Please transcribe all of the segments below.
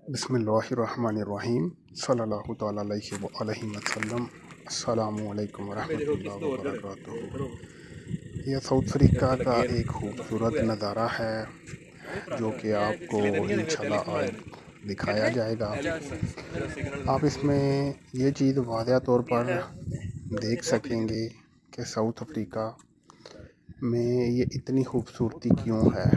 बिस्मिल्लाहिर्रहमानिर्रहीम सल्लल्लाहु तआला अलैहि वसल्लम। अस्सलामु अलैकुम वरहमतुल्लाहि वबरकातुहू। यह साउथ अफ्रीका का एक खूबसूरत नज़ारा है जो कि आपको इंशाल्लाह आज दिखाया जाएगा। आप इसमें ये चीज़ वाज़ह तौर पर देख सकेंगे कि साउथ अफ्रीका में ये इतनी खूबसूरती क्यों है।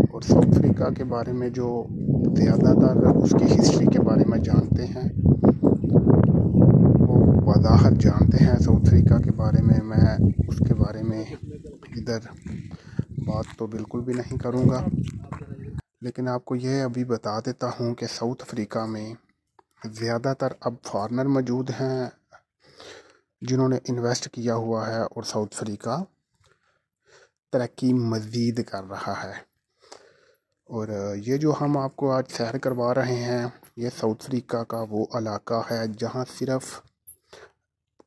और साउथ अफ्रीका के बारे में जो ज़्यादातर उसकी हिस्ट्री के बारे में जानते हैं वो वज़ाहत जानते हैं साउथ अफ्रीका के बारे में। मैं उसके बारे में इधर बात तो बिल्कुल भी नहीं करूँगा, लेकिन आपको यह अभी बता देता हूँ कि साउथ अफ्रीका में ज़्यादातर अब फॉरेनर मौजूद हैं जिन्होंने इन्वेस्ट किया हुआ है और साउथ अफ्रीका तरक्की मज़ीद कर रहा है। और ये जो हम आपको आज सैर करवा रहे हैं ये साउथ अफ्रीका का वो इलाका है जहाँ सिर्फ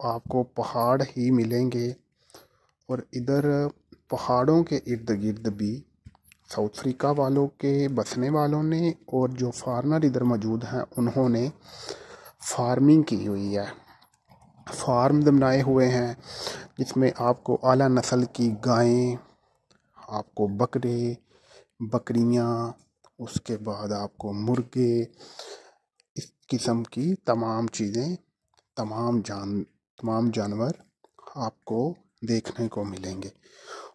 आपको पहाड़ ही मिलेंगे। और इधर पहाड़ों के इर्द गिर्द भी साउथ अफ्रीका वालों के बसने वालों ने और जो फार्मर इधर मौजूद हैं उन्होंने फार्मिंग की हुई है। फार्म बनाए हुए हैं जिसमें आपको आला नस्ल की गायें, आपको बकरे, बकरियाँ, उसके बाद आपको मुर्गे, इस किस्म की तमाम चीज़ें, तमाम जानवर आपको देखने को मिलेंगे।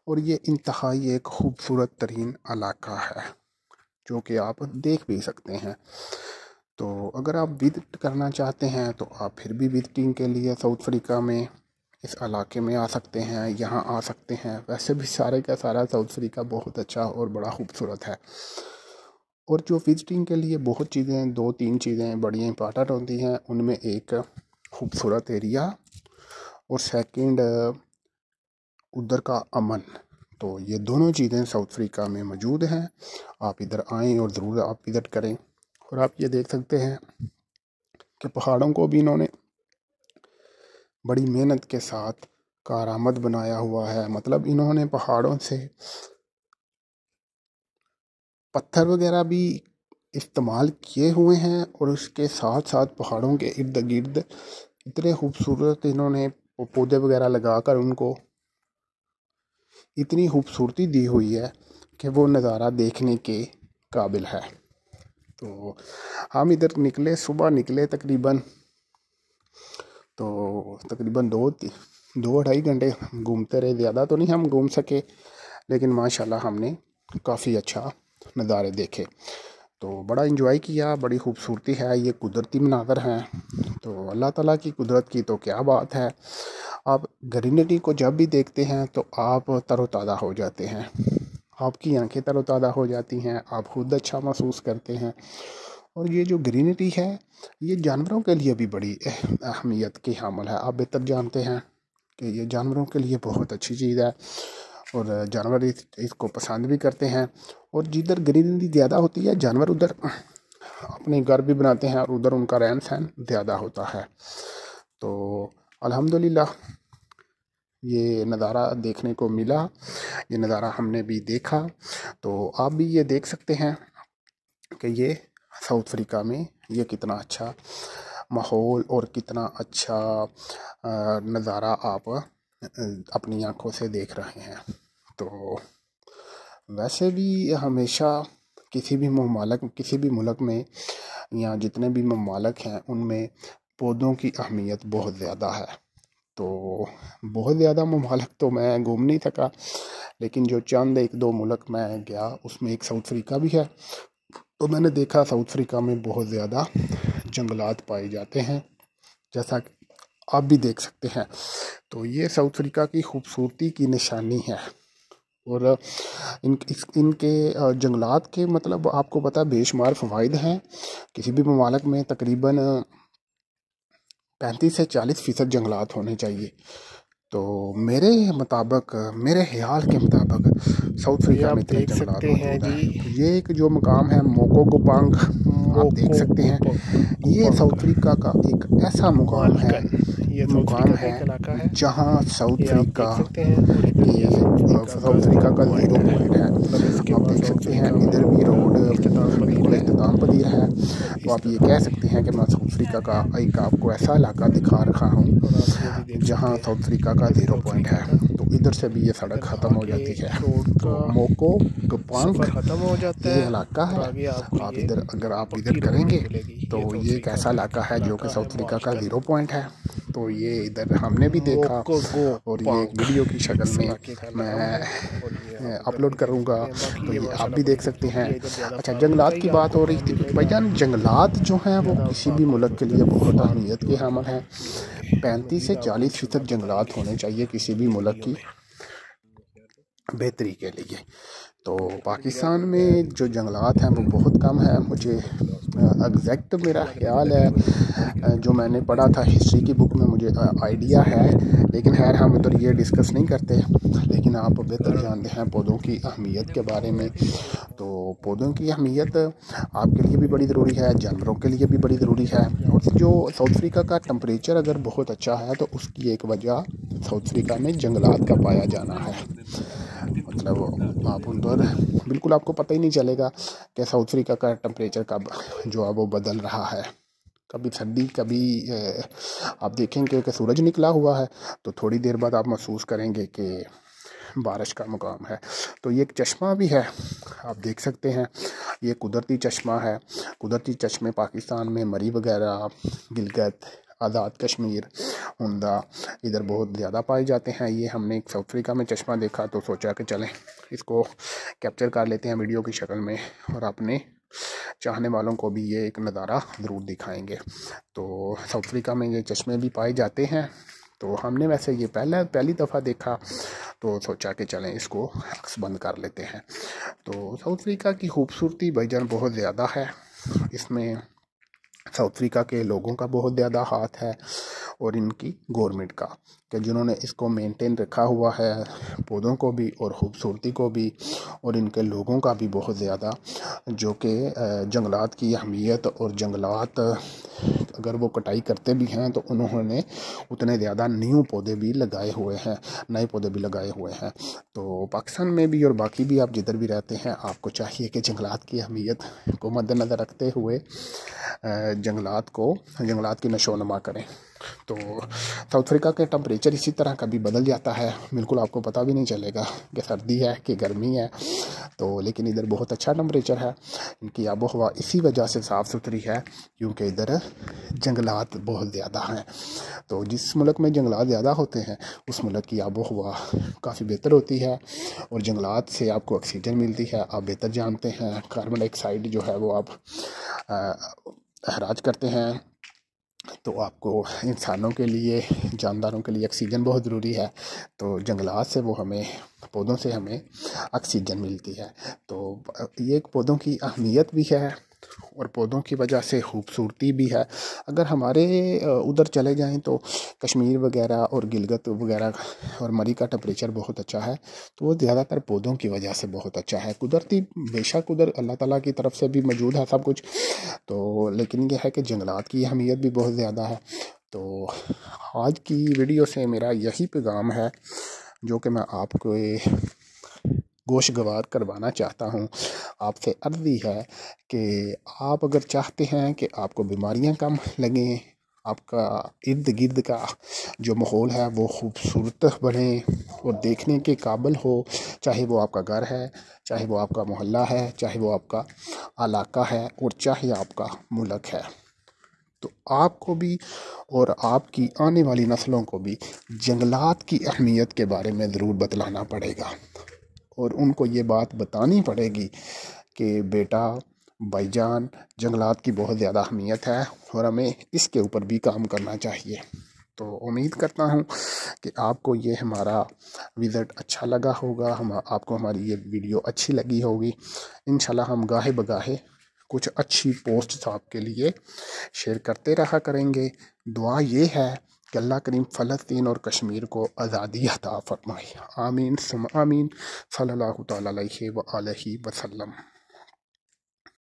और ये इंतहाई एक खूबसूरत तरीन इलाका है जो कि आप देख भी सकते हैं। तो अगर आप विज़िट करना चाहते हैं तो आप फिर भी विज़िटिंग के लिए साउथ अफ्रीका में इस इलाके में आ सकते हैं, यहाँ आ सकते हैं। वैसे भी सारे का सारा साउथ अफ्रीका बहुत अच्छा और बड़ा खूबसूरत है। और जो विज़िटिंग के लिए बहुत चीज़ें, 2-3 चीज़ें बड़ी इंपॉर्टेंट होती हैं, उनमें एक खूबसूरत एरिया और सेकंड उधर का अमन। तो ये दोनों चीज़ें साउथ अफ्रीका में मौजूद हैं। आप इधर आएँ और ज़रूर आप विज़िट करें। और आप ये देख सकते हैं कि पहाड़ों को भी इन्होंने बड़ी मेहनत के साथ कारआमद बनाया हुआ है। मतलब इन्होंने पहाड़ों से पत्थर वगैरह भी इस्तेमाल किए हुए हैं और उसके साथ साथ पहाड़ों के इर्द गिर्द इतने खूबसूरत इन्होंने पौधे वगैरह लगाकर उनको इतनी खूबसूरती दी हुई है कि वो नज़ारा देखने के काबिल है। तो हम इधर निकले, सुबह निकले तकरीबन 2-2.5 घंटे घूमते रहे। ज़्यादा तो नहीं हम घूम सके, लेकिन माशाल्लाह हमने काफ़ी अच्छा नज़ारे देखे। तो बड़ा इंजॉय किया। बड़ी खूबसूरती है, ये कुदरती मनाज़र हैं। तो अल्लाह ताला की कुदरत की तो क्या बात है। आप ग्रीनरी को जब भी देखते हैं तो आप तरोताज़ा हो जाते हैं, आपकी आंखें तरोताज़ा हो जाती हैं, आप खुद अच्छा महसूस करते हैं। और ये जो ग्रीनरी है ये जानवरों के लिए भी बड़ी अहमियत की हामिल है। आप बेहतर जानते हैं कि ये जानवरों के लिए बहुत अच्छी चीज़ है और जानवर इसको पसंद भी करते हैं। और जिधर ग्रीनरी ज़्यादा होती है जानवर उधर अपने घर भी बनाते हैं और उधर उनका रहन सहन ज़्यादा होता है। तो अल्हम्दुलिल्लाह ये नज़ारा देखने को मिला, ये नज़ारा हमने भी देखा। तो आप भी ये देख सकते हैं कि ये साउथ अफ्रीका में ये कितना अच्छा माहौल और कितना अच्छा नज़ारा आप अपनी आँखों से देख रहे हैं। तो वैसे भी हमेशा किसी भी मुल्क में या जितने भी ममालिक हैं उनमें पौधों की अहमियत बहुत ज़्यादा है। तो बहुत ज़्यादा ममालिक तो मैं घूम नहीं सका, लेकिन जो चंद 1-2 मुल्क मैं गया उसमें एक साउथ अफ्रीका भी है। तो मैंने देखा साउथ अफ्रीका में बहुत ज़्यादा जंगलात पाए जाते हैं, जैसा कि आप भी देख सकते हैं। तो ये साउथ अफ्रीका की खूबसूरती की निशानी है। और इनके जंगलात के मतलब आपको पता है बेशुमार फ़वाइद हैं। किसी भी ममालिक में तकरीबन 35 से 40% जंगलात होने चाहिए। तो मेरे ख्याल के मुताबिक साउथ अफ्रीका में इतने जंगलात मौजूद हैं। तो ये एक जो मकाम है मोकोगोपांग, आप देख सकते हैं, ये साउथ अफ्रीका का एक ऐसा मुकाम है मुकाम है जहाँ साउथ अफ्रीका का 0 पॉइंट है। आप देख सकते हैं इधर भी रोड बिल्कुल इख्तिताम पजीर है। तो आप ये कह सकते हैं कि मैं साउथ अफ्रीका का एक आपको ऐसा इलाका दिखा रखा हूँ जहाँ साउथ अफ्रीका का 0 पॉइंट है। तो इधर से भी ये सड़क ख़त्म हो जाती है। तो मोको गपांग ये इलाका है। आप इधर अगर आप इधर करेंगे तो ये एक ऐसा इलाका है जो कि साउथ अफ्रीका का 0 पॉइंट है। तो ये इधर हमने भी देखा और ये एक वीडियो की शक्ल में मैं अपलोड करूँगा, तो ये आप भी देख सकते हैं। अच्छा, जंगलात की बात हो रही थी भाईजान। जंगलात जो हैं वो किसी भी मुल्क के लिए बहुत अहमियत के हामिल हैं। 35 से 40% जंगलात होने चाहिए किसी भी मुल्क की बेहतरी के लिए। तो पाकिस्तान में जो जंगलात हैं वो बहुत कम है। मुझे एग्जैक्ट मेरा ख्याल है, जो मैंने पढ़ा था हिस्ट्री की बुक में, मुझे आइडिया है, लेकिन खैर हम उधर ये डिस्कस नहीं करते। लेकिन आप बेहतर जानते हैं पौधों की अहमियत के बारे में। तो पौधों की अहमियत आपके लिए भी बड़ी ज़रूरी है, जानवरों के लिए भी बड़ी ज़रूरी है। और जो साउथ अफ्रीका का टेम्परेचर अगर बहुत अच्छा है तो उसकी एक वजह साउथ अफ्रीका में जंगलात का पाया जाना है। मतलब आप उधर बिल्कुल आपको पता ही नहीं चलेगा कि साउथ अफ्रीका का टेम्परेचर कब जो है वो बदल रहा है। कभी सर्दी, कभी आप देखेंगे कि सूरज निकला हुआ है तो थोड़ी देर बाद आप महसूस करेंगे कि बारिश का मुकाम है। तो ये एक चश्मा भी है, आप देख सकते हैं। ये कुदरती चश्मा है। कुदरती चश्मे पाकिस्तान में मरी वगैरह, गिलगित, आज़ाद कश्मीर, हुंदा इधर बहुत ज़्यादा पाए जाते हैं। ये हमने एक साउथ अफ्रीका में चश्मा देखा तो सोचा कि चलें इसको कैप्चर कर लेते हैं वीडियो की शक्ल में और अपने चाहने वालों को भी ये एक नज़ारा ज़रूर दिखाएंगे। तो साउथ अफ्रीका में ये चश्मे भी पाए जाते हैं। तो हमने वैसे ये पहली दफ़ा देखा तो सोचा कि चलें इसको अक्स बंद कर लेते हैं। तो साउथ अफ्रीका की खूबसूरती भाईजान बहुत ज़्यादा है। इसमें साउथ अफ्रीका के लोगों का बहुत ज़्यादा हाथ है और इनकी गवर्नमेंट का, कि जिन्होंने इसको मेंटेन रखा हुआ है, पौधों को भी और ख़ूबसूरती को भी, और इनके लोगों का भी बहुत ज़्यादा, जो कि जंगलात की अहमियत और जंगलात अगर वो कटाई करते भी हैं तो उन्होंने उतने ज़्यादा न्यू पौधे भी लगाए हुए हैं, नए पौधे भी लगाए हुए हैं। तो पाकिस्तान में भी और बाकी भी आप जिधर भी रहते हैं आपको चाहिए कि जंगलात की अहमियत को मद्देनज़र रखते हुए जंगलात की नशोनुमा करें। तो साउथ अफ्रीका के टेम्परेचर इसी तरह कभी बदल जाता है, बिल्कुल आपको पता भी नहीं चलेगा कि सर्दी है कि गर्मी है। तो लेकिन इधर बहुत अच्छा टेम्परेचर है। इनकी आबो हवा इसी वजह से साफ़ सुथरी है क्योंकि इधर जंगलात बहुत ज़्यादा हैं। तो जिस मुल्क में जंगलात ज़्यादा होते हैं उस मुल्क की आबो हवा काफ़ी बेहतर होती है और जंगलात से आपको ऑक्सीजन मिलती है। आप बेहतर जानते हैं कार्बन डाइऑक्साइड जो है वो आप अखराज करते हैं। तो आपको इंसानों के लिए, जानदारों के लिए ऑक्सीजन बहुत ज़रूरी है। तो जंगलात से वो हमें, पौधों से हमें ऑक्सीजन मिलती है। तो ये एक पौधों की अहमियत भी है और पौधों की वजह से खूबसूरती भी है। अगर हमारे उधर चले जाएं तो कश्मीर वगैरह और गिलगित वगैरह और मरी का टेम्परेचर बहुत अच्छा है। तो वो ज़्यादातर पौधों की वजह से बहुत अच्छा है। कुदरती बेशक उधर अल्लाह ताला की तरफ से भी मौजूद है सब कुछ, तो लेकिन ये है कि जंगलात की अहमियत भी बहुत ज़्यादा है। तो आज की वीडियो से मेरा यही पैगाम है जो कि मैं आपको गोशगवार करवाना चाहता हूँ। आपसे अर्ज़ी है कि आप अगर चाहते हैं कि आपको बीमारियाँ कम लगें, आपका इर्द गिर्द का जो माहौल है वो खूबसूरत बने और देखने के काबिल हो, चाहे वो आपका घर है, चाहे वो आपका मोहल्ला है, चाहे वो आपका इलाका है और चाहे आपका मुल्क है, तो आपको भी और आपकी आने वाली नस्लों को भी जंगलात की अहमियत के बारे में ज़रूर बतलाना पड़ेगा और उनको ये बात बतानी पड़ेगी कि बेटा भाईजान जंगलात की बहुत ज़्यादा अहमियत है और हमें इसके ऊपर भी काम करना चाहिए। तो उम्मीद करता हूँ कि आपको ये हमारा विज़िट अच्छा लगा होगा, आपको हमारी ये वीडियो अच्छी लगी होगी। इंशाल्लाह हम गाहे बगाहे कुछ अच्छी पोस्ट्स आपके लिए शेयर करते रहा करेंगे। दुआ ये है कि अल्लाह करीम फ़लस्तीन और कश्मीर को आज़ादी अता फरमाए। आमीन सुम आमीन। सल्लल्लाहु तआला अलैहि व आलिहि वसल्लम।